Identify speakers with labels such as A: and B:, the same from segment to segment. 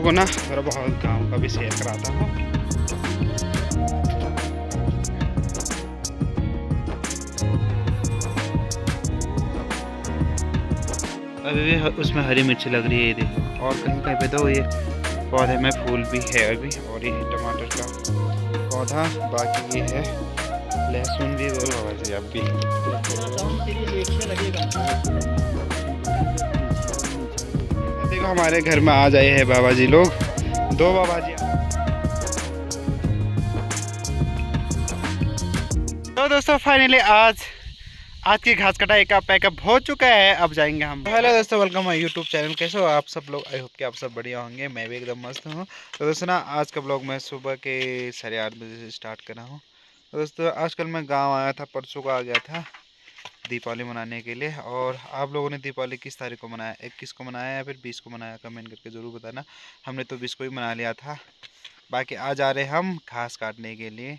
A: लोगों को ना थोड़ा बहुत गांव का भी शेयर कराता हूँ। अभी भी उसमें हरी मिर्ची लग रही है, ये देखो। और कहीं कहीं पे तो ये पौधे में फूल भी है अभी। और ये टमाटर का पौधा, बाकी ये है लहसुन भी। और बाबा जी अब भी देखो हमारे घर में आ जाए हैं बाबा जी लोग, दो बाबा जी। तो दोस्तों फाइनली आज की घास कटाई का पैकअप हो चुका है। अब जाएंगे हम। हेलो दोस्तों, वेलकम माय यूट्यूब चैनल। कैसे हो आप सब लोग? आई होप कि आप सब बढ़िया होंगे। मैं भी एकदम मस्त हूँ। तो दोस्तों ना, आज का ब्लॉग मैं सुबह के 8:30 बजे से स्टार्ट कर रहा हूँ। तो दोस्तों आजकल मैं गांव आया था, परसों को आ गया था दीपावली मनाने के लिए। और आप लोगों ने दीपावली किस तारीख को मनाया? 21 को मनाया या फिर 20 को मनाया? कमेंट करके ज़रूर बताना। हमने तो 20 को ही मना लिया था। बाकी आज आ रहे हम घास काटने के लिए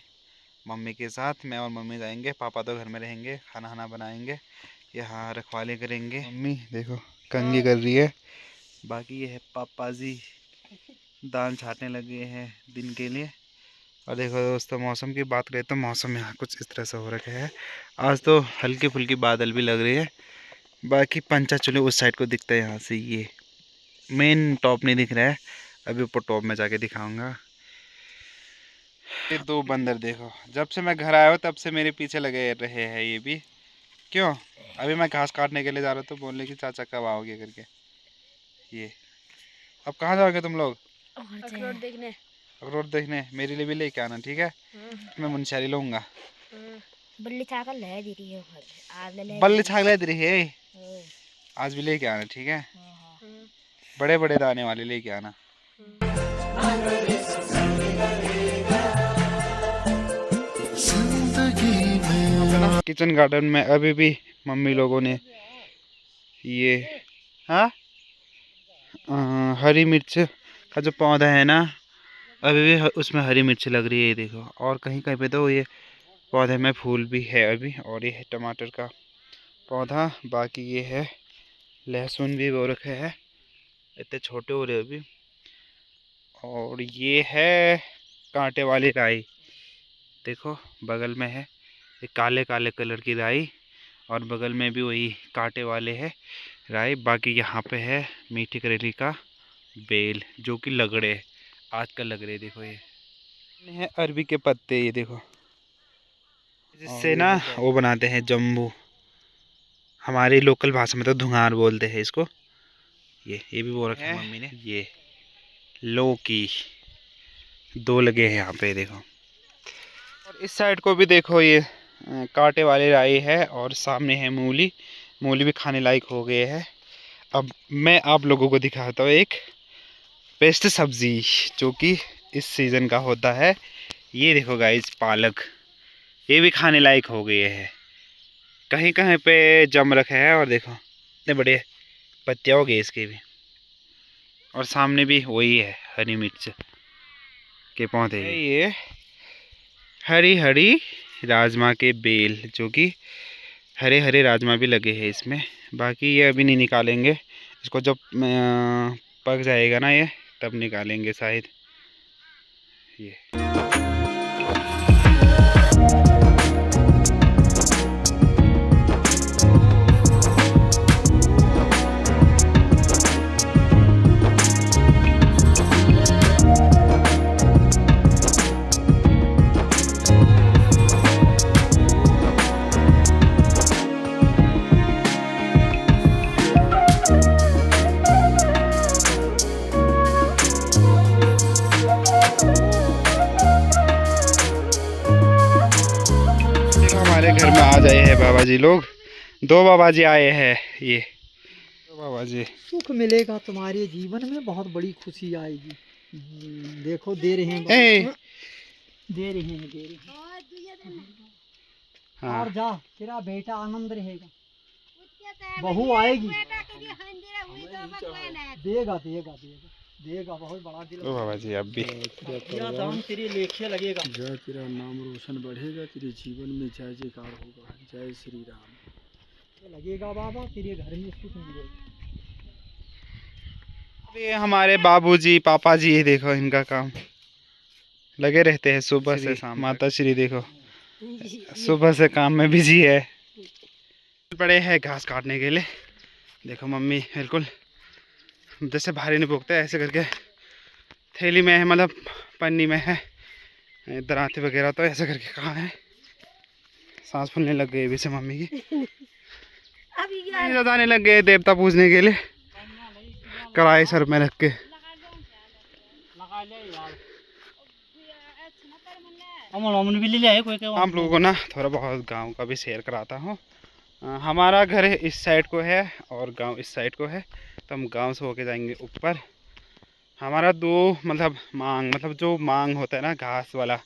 A: मम्मी के साथ। मैं और मम्मी जाएंगे, पापा तो घर में रहेंगे, खाना खाना बनाएंगे, यहाँ रखवाली करेंगे। मम्मी देखो कंघी कर रही है। बाकी ये है पापा जी दान छाटने लगे हैं दिन के लिए। और देखो दोस्तों, मौसम की बात करें तो मौसम यहाँ कुछ इस तरह से हो रखा है। आज तो हल्की फुल्की बादल भी लग रही है। बाकी पंचा चुले उस साइड को दिखता है, यहाँ से ये मेन टॉप नहीं दिख रहा है। अभी ऊपर टॉप में जाके दिखाऊंगा। ये दो बंदर देखो, जब से मैं घर आया हूँ तब से मेरे पीछे लगे रहे हैं ये भी। क्यों? अभी मैं घास काटने के लिए जा रहा हूँ तो बोलने की चाचा कब आओगे करके। ये अब कहाँ जाओगे तुम लोग?
B: अखरोट देखने।
A: अखरोट देखने। मेरे लिए भी लेके आना, ठीक है? मैं मुंशियारी लूंगा।
B: बल्ली छाकर ले दी रही है आज ले
A: बल्ले छाग ले रही है,
B: हाँ।
A: आज भी लेके आना, ठीक है?
B: हाँ।
A: बड़े बड़े दाने वाले लेके आना। किचन गार्डन में अभी भी मम्मी लोगों ने ये हाँ हरी मिर्च का जो पौधा है ना, अभी भी उसमें हरी मिर्च लग रही है, ये देखो। और कहीं कहीं पे तो ये पौधे में फूल भी है अभी। और ये है टमाटर का पौधा, बाकी ये है लहसुन भी वो रखे है, इतने छोटे हो रहे अभी। और ये है कांटे वाली राई, देखो बगल में है ये काले काले कलर की राई। और बगल में भी वही कांटे वाले है राई। बाकी यहाँ पे है मीठी करेली का बेल, जो कि लगड़े आजकल लग रहे। देखो ये है अरबी के पत्ते, ये देखो, जिससे ना वो बनाते हैं जम्बू। हमारी लोकल भाषा में तो धुंगार बोलते हैं इसको। ये भी बोल रखा है मम्मी ने। ये लौकी दो लगे हैं यहाँ पे, देखो। और इस साइड को भी देखो, ये कांटे वाली राई है। और सामने है मूली। मूली भी खाने लायक हो गए है। अब मैं आप लोगों को दिखाता हूँ एक बेस्ट सब्जी जो कि इस सीज़न का होता है। ये देखो गाइस, पालक। ये भी खाने लायक हो गए है, कहीं कहीं पे जम रखे है। और देखो इतने बड़े पत्तियाँ हो गए इसके भी। और सामने भी वही है हरी मिर्च के पौधे। ये हरी हरी राजमा के बेल, जो कि हरे हरे राजमा भी लगे हैं इसमें। बाकी ये अभी नहीं निकालेंगे, इसको जब पक जाएगा ना ये, तब निकालेंगे शायद। ये हमारे घर में आ जाए हैं बाबा जी लोग, दो बाबा जी आए हैं। ये दो बाबा जी।
C: सुख मिलेगा तुम्हारे जीवन में, बहुत बड़ी खुशी आएगी। देखो दे रहे हैं, दे रहे हैं, दे रहे हैं।
A: हाँ।
C: और जा, तेरा बेटा आनंद रहेगा, बहू आएगी। देगा देगा देगा देगा, बहुत बड़ा दिल।
A: ओ बाबा जी अब भी
C: तेरा दाम तेरे लेखे लगेगा। जय, तेरा नाम रोशन बढ़ेगा, तेरे जीवन में जय जयकार होगा। जय श्री राम। लगेगा बाबा, तेरे घर में सुख मिलेगा।
A: ये हमारे बाबूजी पापा जी, ये देखो इनका काम लगे रहते हैं सुबह से शाम। माता श्री देखो सुबह से काम में बिजी है। पड़े हैं घास काटने के लिए। देखो मम्मी बिल्कुल जैसे भारी नहीं भोगते ऐसे करके थैली में है, मतलब पन्नी में है दराती वगैरह, तो ऐसे करके कहाँ है। सांस फूलने लग गई अभी से मम्मी की। जाने लग गए देवता पूजने के लिए, कढ़ाई सर में रख के। आप लोगों को ना थोड़ा बहुत गांव का भी शेयर कराता हूँ। हमारा घर इस साइड को है और गांव इस साइड को है, तो हम गांव से होके जाएंगे ऊपर। हमारा दो मतलब जो मांग होता है ना घास वाला,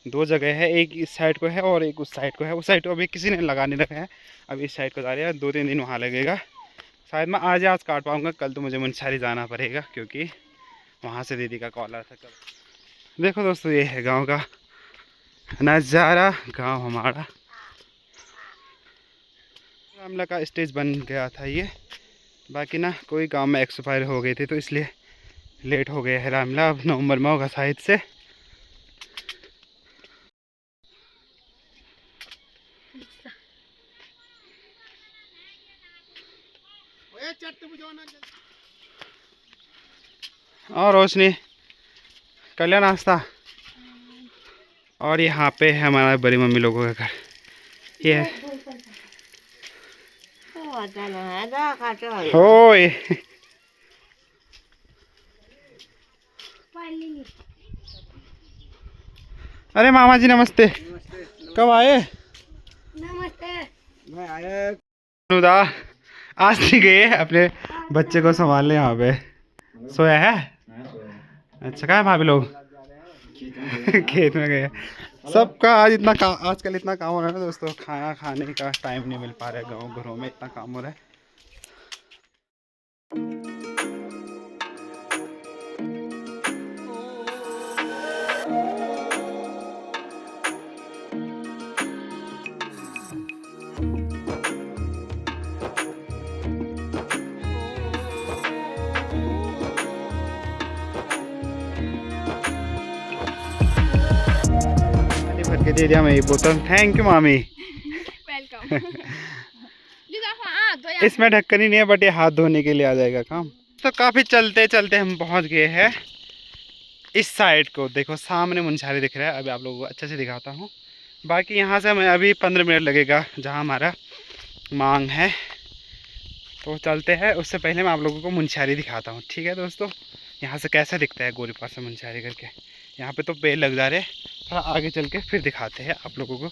A: दो जगह है, एक इस साइड को है और एक उस साइड को है। उस साइड को अभी किसी ने लगा नहीं रखा है, अभी इस साइड को जा रहे हैं। 2-3 दिन वहाँ लगेगा। शायद मैं आज काट पाऊँगा, कल तो मुझे मुंशारी जाना पड़ेगा क्योंकि वहाँ से दीदी का कॉल आया था कल। देखो दोस्तों ये है गाँव का नज़ारा, गाँव हमारा। रामला का स्टेज बन गया था ये, बाकी ना कोई गांव में एक्सपायर हो गए थे तो इसलिए लेट हो गया है रामला। अब नवंबर में होगा शायद से। और रोशनी कर लिया नाश्ता। और यहाँ पे है हमारा बड़ी मम्मी लोगों का घर। ये है होए। अरे मामा जी नमस्ते। कब आए?
B: नमस्ते।
C: मैं आया
A: अनुदा आज नहीं गए अपने बच्चे को संभालने। यहाँ पे सोया है। अच्छा कहाँ है भाभी लोग? खेत में गए। सबका आज इतना काम, आजकल इतना काम हो रहा है ना दोस्तों, खाना खाने का टाइम नहीं मिल पा रहा है। गाँव घरों में इतना काम हो रहा है। भर के दे दिया मैं ये बोतल। थैंक यू मामी।
B: वेलकम।
A: इसमें ढक्कन ही नहीं है, बट ये हाथ धोने के लिए आ जाएगा काम। तो काफ़ी चलते चलते हम पहुंच गए हैं इस साइड को। देखो सामने मुंशारी दिख रहा है। अभी आप लोगों को अच्छे से दिखाता हूँ। बाकी यहाँ से हमें अभी 15 मिनट लगेगा जहाँ हमारा मांग है, तो चलते हैं। उससे पहले मैं आप लोगों को मुंशारी दिखाता हूँ। ठीक है दोस्तों, यहाँ से कैसा दिखता है गोरीपार से मुंशारी करके। यहाँ पे तो पेड़ लग जा रहे, थोड़ा आगे चल के फिर दिखाते हैं आप लोगों को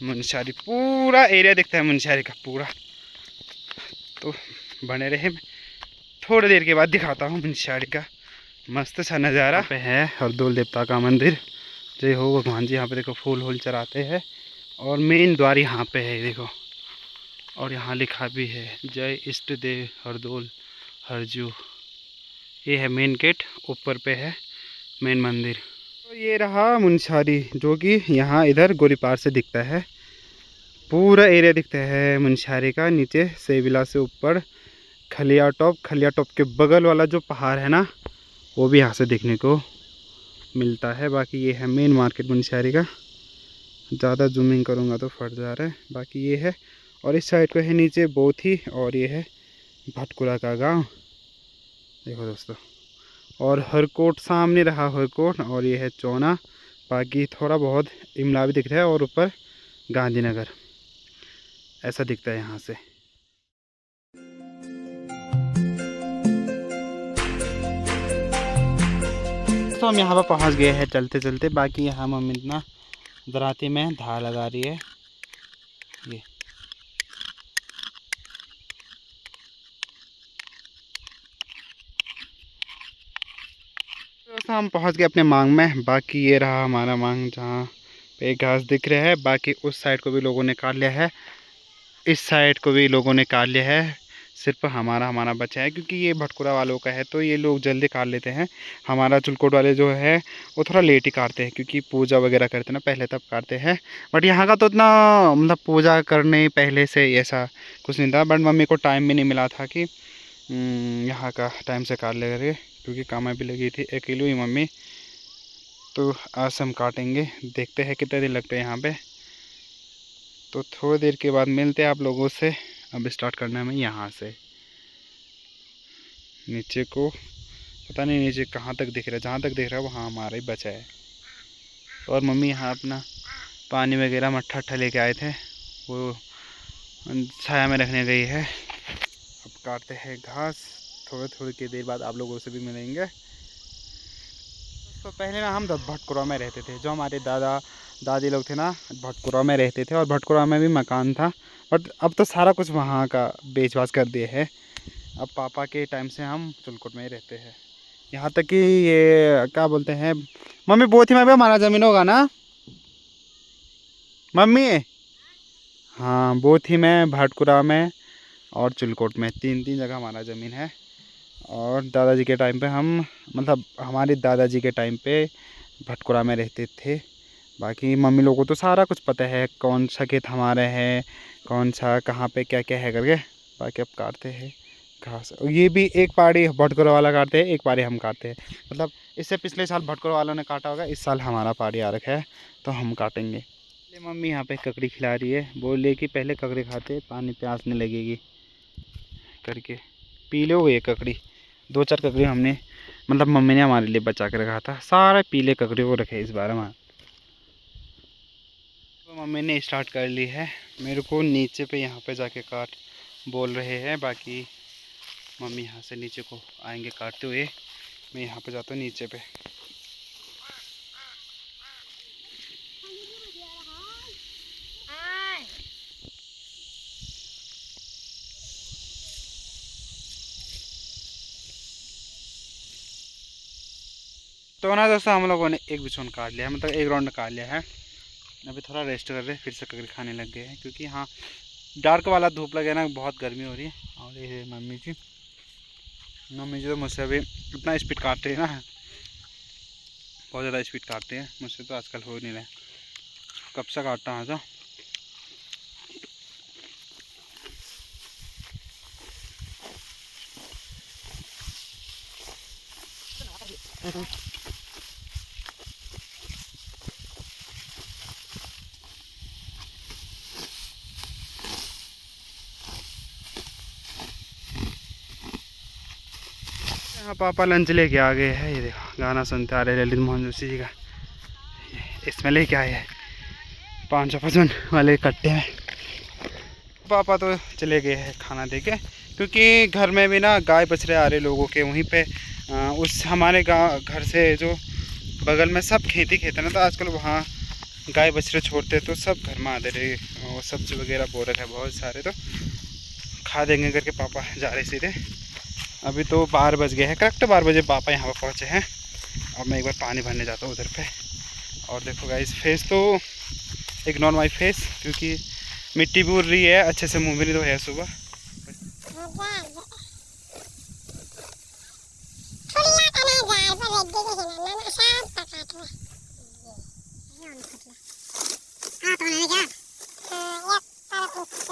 A: मुंशारी। पूरा एरिया दिखता है मुंशारी का पूरा। तो बने रहे, थोड़ी देर के बाद दिखाता हूँ मुंशारी का मस्त सा नज़ारा। पे है हरदोल देवता का मंदिर। जय हो भगवान जी। यहाँ पे देखो फूल वूल चढ़ाते हैं और मेन द्वार यहाँ पे है देखो। और यहाँ लिखा भी है जय इष्ट देव हरदोल हरजू। ये है मेन गेट, ऊपर पे है मेन मंदिर। तो ये रहा मुंशारी, जो कि यहाँ इधर गोरीपार से दिखता है। पूरा एरिया दिखता है मुंशारी का। नीचे सेविला से ऊपर खलिया टॉप के बगल वाला जो पहाड़ है ना, वो भी यहाँ से देखने को मिलता है। बाकी ये है मेन मार्केट मुंशारी का। ज़्यादा जूमिंग करूँगा तो फट जा रहा है। बाकी ये है, और इस साइड को है नीचे बोथी, और ये है भटकुरा का गांव। देखो दोस्तों, और हरकोट सामने रहा हरकोट, और ये है चौना। बाकी थोड़ा बहुत इमला भी दिख रहा है, और ऊपर गांधीनगर ऐसा दिखता है यहाँ से। तो हम यहाँ पर पहुँच गए हैं चलते चलते। बाकी यहाँ मम्मी इतना दराती में धार लगा रही है। ये तो हम पहुँच गए अपने मांग में। बाकी ये रहा हमारा मांग, जहाँ पे घास दिख रहा है। बाकी उस साइड को भी लोगों ने काट लिया है, इस साइड को भी लोगों ने काट लिया है। सिर्फ हमारा बचा है, क्योंकि ये भटकुरा वालों का है तो ये लोग जल्दी काट लेते हैं। हमारा चुलकोट वाले जो है वो थोड़ा लेट ही काटते हैं, क्योंकि पूजा वगैरह करते हैं ना पहले, तब काटते हैं। बट यहाँ का तो इतना मतलब पूजा करने पहले से ऐसा कुछ नहीं था। बट मम्मी को टाइम भी नहीं मिला था कि यहाँ का टाइम से काट ले करके, क्योंकि काम भी लगी थी। अकेली हुई मम्मी, तो आज हम काटेंगे। देखते हैं कितने दिन लगते हैं यहाँ पे। तो थोड़ी देर के बाद मिलते हैं आप लोगों से। अब स्टार्ट करना है हमें यहाँ से नीचे को। पता नहीं नीचे कहाँ तक दिख रहा है, जहाँ तक दिख रहा है वहाँ हमारा ही बचा है। और मम्मी यहाँ अपना पानी वगैरह मट्ठा अट्ठा लेके आए थे, वो छाया में रखने गई है। अब काटते हैं घास। थोड़ी की देर बाद आप लोगों से भी मिलेंगे। तो पहले ना हम भटकुरा में रहते थे। जो हमारे दादा दादी लोग थे ना, भटकुरा में रहते थे, और भटकुरा में भी मकान था। बट अब तो सारा कुछ वहाँ का बेच बाच कर दिए है। अब पापा के टाइम से हम चुलकोट में ही रहते हैं। यहाँ तक कि ये क्या बोलते हैं मम्मी, बोथी में भी हमारा ज़मीन होगा ना मम्मी? हाँ, बोथी में, भाटकुरा में और चुलकोट में, तीन जगह हमारा ज़मीन है। और दादाजी के टाइम पे हम, मतलब हमारे दादाजी के टाइम पे भटकुरा में रहते थे। बाकी मम्मी लोगों को तो सारा कुछ पता है, कौन सा खेत हमारे है, कौन सा कहाँ पे क्या क्या है करके। बाकी अब काटते हैं घास। ये भी एक पाड़ी भटकुरा वाला काटते हैं, एक पाड़ी हम काटते हैं। मतलब इससे पिछले साल भटकुरा वालों ने काटा होगा, इस साल हमारा पाड़ी आ रखा है तो हम काटेंगे। मम्मी यहाँ पे ककड़ी खिला रही है, बोल रही कि पहले ककड़ी खाते पानी प्यास नहीं लगेगी करके। पीले हो गई ककड़ी, 2-4 ककड़ी हमने, मतलब मम्मी ने हमारे लिए बचा के रखा था। सारे पीले ककड़ी को रखे इस बार हमारे। तो मम्मी ने स्टार्ट कर ली है। मेरे को नीचे पे यहाँ पे जाके काट बोल रहे हैं। बाकी मम्मी यहाँ से नीचे को आएंगे काटते हुए। मैं यहाँ पे जाता हूँ नीचे पे। तो ना दोस्तों, हम लोगों ने एक बिछौन काट लिया है, मतलब एक राउंड काट लिया है। अभी थोड़ा रेस्ट कर रहे हैं, फिर से ककड़ी खाने लग गए हैं, क्योंकि यहाँ डार्क वाला धूप लगे ना, बहुत गर्मी हो रही है। और ये है मम्मी जी तो मुझसे अभी इतना स्पीड काटते हैं ना, बहुत ज़्यादा स्पीड काटते हैं। मुझसे तो आजकल हो नहीं रहा है, कब से काटता हूँ तो। यहाँ पापा लंच लेके आ गए हैं। ये देखो गाना सुनते आ रहे ललित मोहन जोशी जी का। इसमें लेके आए हैं 555 वाले कट्टे में। पापा तो चले गए हैं खाना देके, क्योंकि घर में भी ना गाय बछड़े आ रहे लोगों के वहीं पे। उस हमारे गाँव घर से जो बगल में सब खेती है ना, तो आजकल वहाँ गाय बछड़े छोड़ते तो सब घर में आते रहे। और सब्जी वगैरह बो रखा है बहुत सारे, तो खा देंगे करके पापा जा रहे सीधे। अभी तो 12 बज गए हैं, करेक्ट 12 बजे पापा यहाँ पर पहुँचे हैं। अब मैं एक बार पानी भरने जाता हूँ उधर पे। और देखो गाइस, फेस तो इग्नोर माय फेस, क्योंकि मिट्टी भी उड़ रही है, अच्छे से मुँह भी नहीं धोया सुबह।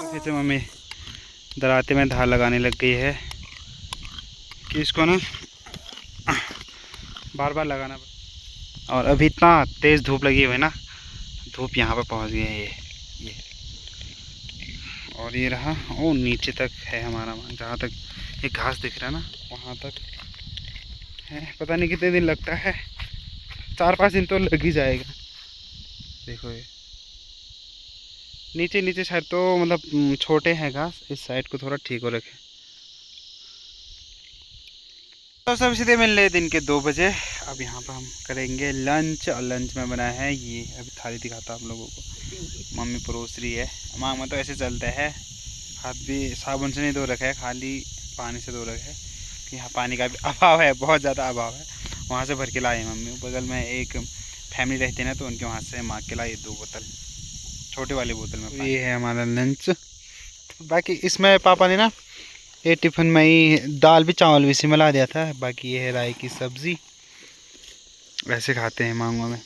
A: फिर से मम्मी दराते में धार लगाने लग गई है कि इसको ना बार बार लगाना। और अभी इतना तेज़ धूप लगी हुई है ना, धूप यहाँ पर पहुँच गई है ये। और ये रहा, ओ नीचे तक है हमारा, जहाँ तक ये घास दिख रहा है ना वहाँ तक है। पता नहीं कितने दिन लगता है, 4-5 दिन तो लग ही जाएगा। देखो ये नीचे शायद तो मतलब छोटे हैं घास, इस साइड को थोड़ा ठीक हो रखे। तो सब सीधे मिल रहे दिन के 2 बजे। अब यहाँ पर हम करेंगे लंच, और लंच में बनाया है ये, अभी थाली दिखाता हूँ आप लोगों को। मम्मी परोस रही है। माँ में तो ऐसे चलता है, हाथ भी साबुन से नहीं धो रखा है, खाली पानी से धो रखा है, कि यहाँ पानी का भी अभाव है, बहुत ज़्यादा अभाव है। वहाँ से भर के लाए मम्मी। बगल में एक फैमिली रहती है ना, तो उनके वहाँ से माँग के लाई 2 बोतल, छोटे वाली बोतल में। ये है हमारा लंच। बाकी इसमें पापा ने ना ये टिफ़िन में ही दाल भी चावल भी इसी में ला दिया था। बाकी ये है राई की सब्ज़ी। ऐसे खाते हैं मांगो में।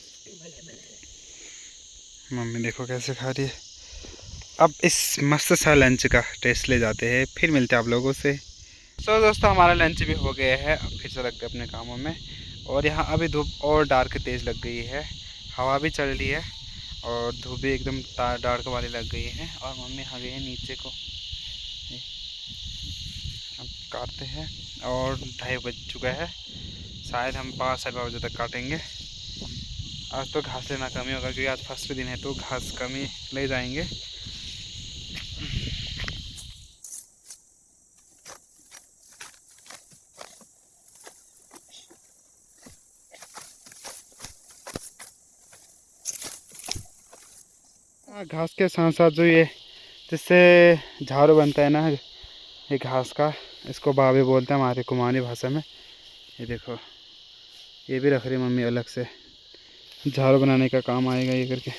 A: मम्मी देखो कैसे खा रही है। अब इस मस्त सा लंच का टेस्ट ले जाते हैं, फिर मिलते हैं आप लोगों से। सो दोस्तों हमारा लंच भी हो गया है, अब फिर से लगते हैं अपने कामों में। और यहाँ अभी धूप और डार्क तेज़ लग गई है, हवा भी चल रही है और धूप भी एकदम डार्क वाली लग गई है। और मम्मी आ गई है नीचे को, अब काटते हैं और 2:30 बज चुका है, शायद हम 5-5:30 बजे तक काटेंगे। आज तो घास लेना कम ही होगा क्योंकि आज फर्स्ट दिन है, तो घास कम ही ले जाएंगे। घास के साथ साथ जो ये जिससे झाड़ू बनता है ना, ये घास का, इसको बावे बोलते हैं हमारे कुमाऊनी भाषा में। ये देखो, ये भी रख रही मम्मी अलग से, झाड़ू बनाने का काम आएगा ये करके।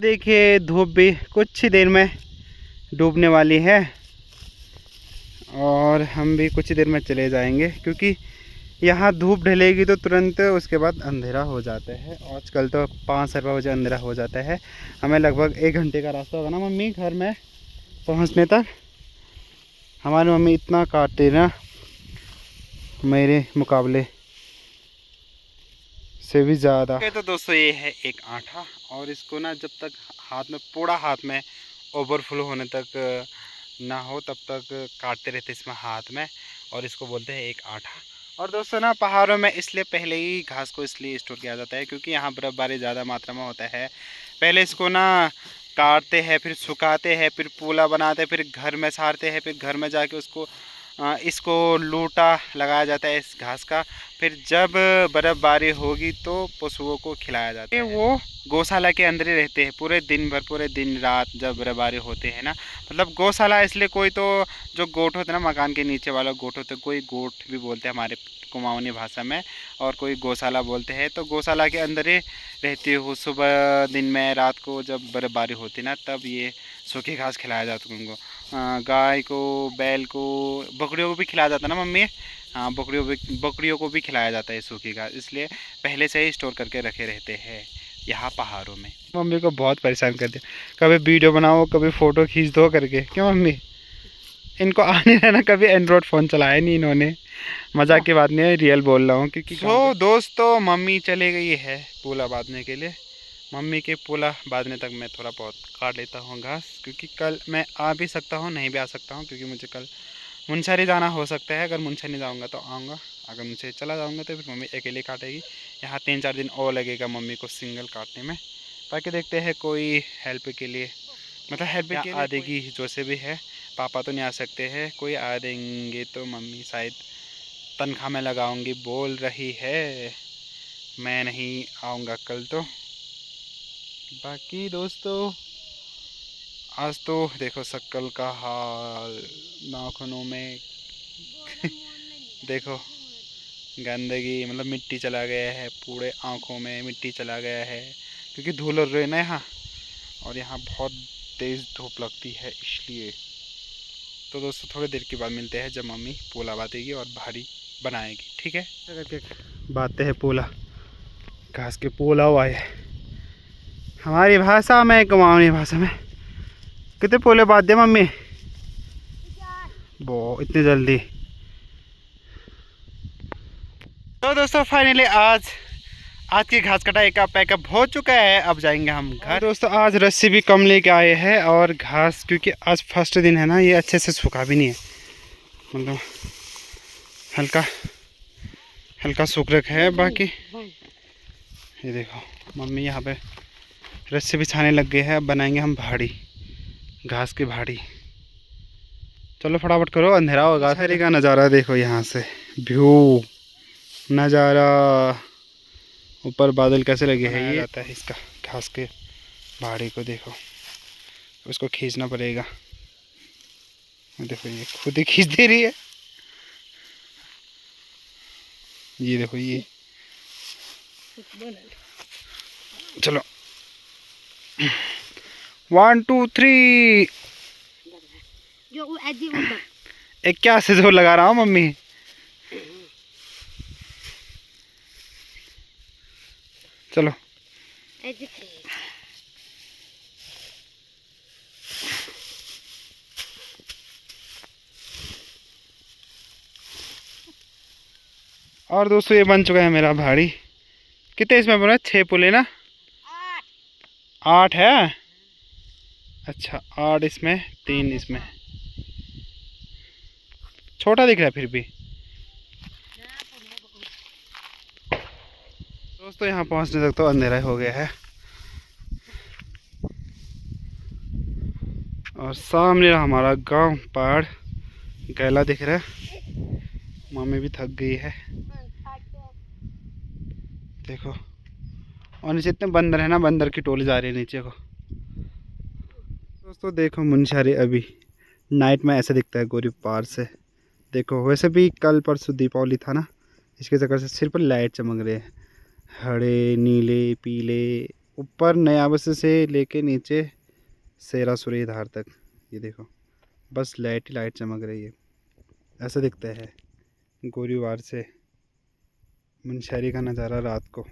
A: देखिए धूप भी कुछ ही देर में डूबने वाली है और हम भी कुछ ही देर में चले जाएंगे, क्योंकि यहाँ धूप ढलेगी तो तुरंत उसके बाद अंधेरा हो जाता है। आजकल तो 5-6 बजे अंधेरा हो जाता है। हमें लगभग 1 घंटे का रास्ता होगा ना मम्मी घर में पहुँचने तक। हमारी मम्मी इतना काटती ना मेरे मुकाबले से भी ज़्यादा। तो दोस्तों ये है एक आटा, और इसको ना जब तक हाथ में पूरा हाथ में ओवरफ्लो होने तक ना हो तब तक काटते रहते इसमें हाथ में, और इसको बोलते हैं एक आटा। और दोस्तों ना पहाड़ों में इसलिए पहले ही घास को इसलिए स्टोर किया जाता है क्योंकि यहाँ बर्फ़बारी ज़्यादा मात्रा में होता है। पहले इसको ना काटते हैं, फिर सुखाते हैं, फिर पूला बनाते हैं, फिर घर में सारते हैं, फिर घर में जाके उसको इसको लूटा लगाया जाता है इस घास का। फिर जब बर्फ़बारी होगी तो पशुओं को खिलाया जाता है। वो गौशाला के अंदर ही रहते हैं पूरे दिन भर, पूरे दिन रात जब बर्फ़बारी होते हैं ना। मतलब गौशाला इसलिए, कोई तो जो गोट होते हैं ना, मकान के नीचे वाला गोट होता है, कोई गोट भी बोलते हैं हमारे कुमाऊनी भाषा में, और कोई गौशाला बोलते हैं। तो गौशाला के अंदर ही रहती हूँ। सुबह दिन में रात को जब बर्फ़बारी होती ना, तब ये सूखी घास खिलाया जाता है उनको। गाय को, बैल को, बकरियों को भी खिलाया जाता है ना मम्मी। हाँ, बकरियों को भी खिलाया जाता है सूखी घास, इसलिए पहले से ही स्टोर करके रखे रहते हैं यहाँ पहाड़ों में। मम्मी को बहुत परेशान कर दिया, कभी वीडियो बनाओ, कभी फ़ोटो खींच दो करके। क्यों मम्मी? इनको आने रहना, कभी एंड्रॉयड फ़ोन चलाया नहीं इन्होंने। मजाक की बात नहीं है, रियल बोल रहा हूँ। क्योंकि दोस्तों मम्मी चले गई है पूला बांधने के लिए। मम्मी के पूला बांधने तक मैं थोड़ा बहुत काट लेता हूँ घास, क्योंकि कल मैं आ भी सकता हूँ, नहीं भी आ सकता हूँ, क्योंकि मुझे कल मुनस्यारी जाना हो सकता है। अगर मुनस्यारी जाऊँगा तो आऊँगा, अगर मुझे चला जाऊँगा तो फिर मम्मी अकेले काटेगी। यहाँ 3-4 दिन और लगेगा मम्मी को सिंगल काटने में। बाकी देखते हैं कोई हेल्प के लिए, मतलब हेल्प के लिए आ देगी जो से भी है। पापा तो नहीं आ सकते हैं, कोई आ देंगे तो मम्मी शायद तनख्वाह में लगाऊंगी बोल रही है। मैं नहीं आऊँगा कल तो। बाकी दोस्तों आज तो देखो शक्ल का हाल, नाखूनों में देखो गंदगी, मतलब मिट्टी चला गया है, पूरे आँखों में मिट्टी चला गया है, क्योंकि धूल उड़ रही है ना यहाँ, और यहाँ बहुत तेज़ धूप लगती है इसलिए। तो दोस्तों थोड़ी देर के बाद मिलते हैं जब मम्मी पोला बातेगी और भारी बनाएगी, ठीक है? करके बातें हैं पोला, घास के पोला हुआ है हमारी भाषा में, कुमाऊनी भाषा में। कितने पोले बात दे मम्मी? वो इतनी जल्दी? तो दोस्तों फाइनली आज की घास कटाई का पैकअप हो चुका है। अब जाएंगे हम घर। दोस्तों आज रस्सी भी कम लेके आए हैं, और घास क्योंकि आज फर्स्ट दिन है ना, ये अच्छे से सूखा भी नहीं है, मतलब हल्का हल्का सूख रखा है। बाकी ये देखो मम्मी यहाँ पे रस्सी बिछाने लग गए हैं। अब बनाएंगे हम भाड़ी, घास की भाड़ी। चलो फटाफट करो, अंधेरा होगा। हरे का नज़ारा देखो यहाँ से, व्यू नज़ारा, ऊपर बादल कैसे लगे हैं। ये आता है इसका घास के भाड़ी को, देखो उसको खींचना पड़ेगा। देखो ये खुद ही खींच दे रही है, ये देखो ये। चलो 1 2 3।
B: जो ऐसी उधर
A: एक क्या से जोर लगा रहा हूँ मम्मी। चलो
B: ऐसी
A: और दोस्तों ये बन चुका है मेरा भाड़ी। कितने इसमें बना? 6 पुले ना? 8 है। अच्छा 8 इसमें, 3 इसमें। छोटा दिख रहा है फिर भी। दोस्तों यहाँ पहुँचने तक तो अंधेरा हो गया है और सामने रहा हमारा गांव। पहाड़ गैला दिख रहा है। मम्मी भी थक गई है देखो। और नीचे इतने बंदर है ना, बंदर की टोली जा रही है नीचे को। दोस्तों देखो मुनस्यारी अभी नाइट में ऐसा दिखता है गोरी पार से। देखो वैसे भी कल परसों दीपावली था ना, इसके चक्कर से सिर पर लाइट चमक रहे हैं। हरे नीले पीले, ऊपर नया बस से लेके नीचे सेरा सुरी धार तक। ये देखो बस लाइट ही लाइट चमक रही है। ऐसा दिखता है गोरीवार से मुनस्यारी का नज़ारा रात को।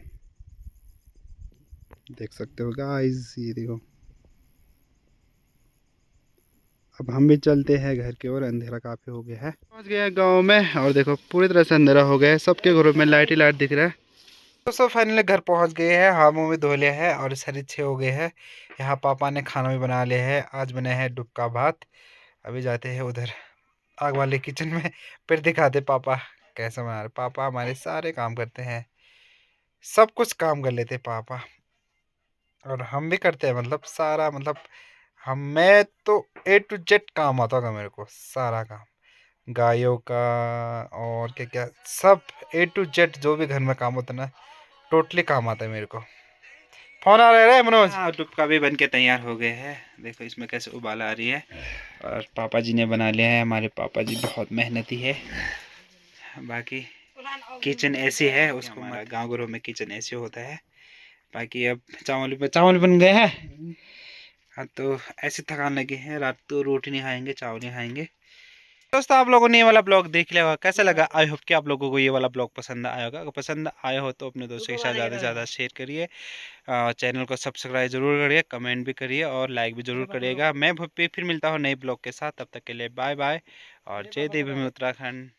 A: देख सकते हो गाइस, ये देखो। अब हम भी चलते हैं घर की ओर, अंधेरा काफ़ी हो गया है। पहुंच गए हैं गांव में और देखो पूरी तरह से अंधेरा हो गया है। सबके घरों में लाइट ही लाइट दिख रहा है। दोस्तों फाइनली घर पहुंच गए हैं, हाथ मुँह भी धो लिया है और सारे 6 हो गए हैं। यहाँ पापा ने खाना भी बना लिया है। आज बनाया है डुबका भात। अभी जाते हैं उधर आग वाले किचन में, फिर दिखाते पापा कैसे बना रहे। पापा हमारे सारे काम करते हैं, सब कुछ काम कर लेते पापा। और हम भी करते हैं, मतलब सारा, मतलब हम मैं तो A to Z काम आता होगा मेरे को, सारा काम गायों का और क्या क्या सब A to Z जो भी घर में काम होता है ना, टोटली काम आता है मेरे को। फोन आ रहा है मनोज। हाँ डुबका भी बन के तैयार हो गए हैं। देखो इसमें कैसे उबाल आ रही है और पापा जी ने बना लिया है। हमारे पापा जी बहुत मेहनती है। बाकी किचन ऐसी है, उसको हमारा गाँव घरों में किचन ऐसे होता है। बाकी अब चावल बन गए हैं। हाँ तो ऐसे थकान लगी है, रात तो रोटी नहीं खाएंगे, चावल नहीं खाएंगे। दोस्तों आप लोगों ने ये वाला ब्लॉग देख लिया होगा, कैसा लगा? आई होप कि आप लोगों को ये वाला ब्लॉग पसंद आया होगा। अगर पसंद आया हो तो अपने दोस्तों के साथ ज़्यादा से ज़्यादा शेयर करिए। चैनल को सब्सक्राइब जरूर करिए, कमेंट भी करिए और लाइक भी जरूर करिएगा। मैं फिर मिलता हूँ नए ब्लॉग के साथ। तब तक के लिए बाय बाय और जय देवी में उत्तराखंड।